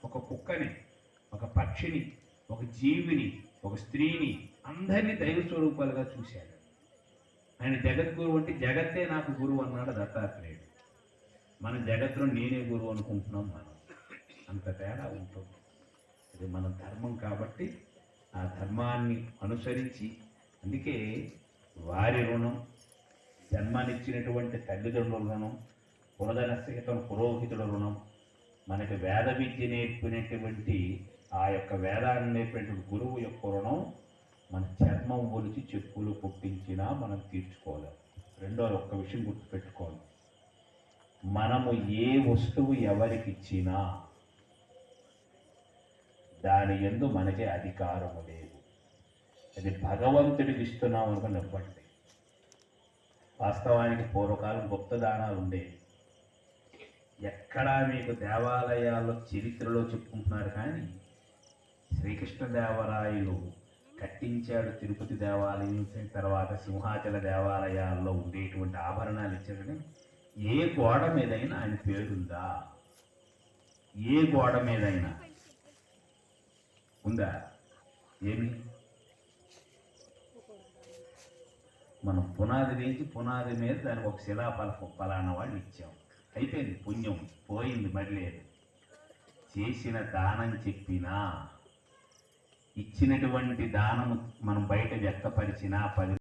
ఒక కుక్కని, ఒక పక్షిని, ఒక జీవిని, ఒక స్త్రీని అందరినీ దైవ స్వరూపాలుగా చూశాడు. ఆయన జగద్గురువు అంటే జగత్తే నాకు గురువు అన్నాడు దత్తాత్రేయుడు. మన జగత్తులో నేనే గురువు అనుకుంటున్నాం మనం. అంత తేడా ఉంటుంది. ఇది మన ధర్మం కాబట్టి ఆ ధర్మాన్ని అనుసరించి, అందుకే వారి రుణం, జన్మనిచ్చినటువంటి తల్లిదండ్రుల రుణం, పురదనస్థితం పురోహితుల రుణం, మనకి వేద విద్య నేర్పినటువంటి ఆ యొక్క వేదాన్ని నేర్పినటువంటి గురువు యొక్క రుణం మన చర్మం ఒలిచి చెప్పులు కుట్టించినా మనం తీర్చుకోలేం. రెండోది ఒక్క విషయం గుర్తుపెట్టుకోవాలి, మనము ఏ వస్తువు ఎవరికి ఇచ్చినా దాని యందు మనకి అధికారము లేదు. అది భగవంతుడికి ఇస్తున్నాం అనుకుని ఇవ్వండి. వాస్తవానికి పూర్వకాలం గుప్త దానాలు ఉండేవి. ఎక్కడా మీకు దేవాలయాల్లో చరిత్రలో చెప్పుకుంటున్నారు, కానీ శ్రీకృష్ణదేవరాయలు కట్టించాడు తిరుపతి దేవాలయం, తర్వాత సింహాచల దేవాలయాల్లో ఉండేటువంటి ఆభరణాలు ఇచ్చాడని ఏ గోడ మీదైనా ఆయన పేరుందా? ఏ గోడ మీదైనా ఉందా? ఏమి? మనం పునాది వేసి పునాది మీద దానికి ఒక శిలాపలకం పలానా వాళ్ళు ఇచ్చాం, అయిపోయింది, పుణ్యం పోయింది, మరి లేదు. చేసిన దానం చెప్పినా, ఇచ్చినటువంటి దానము మనం బయట వ్యక్తపరిచినా 10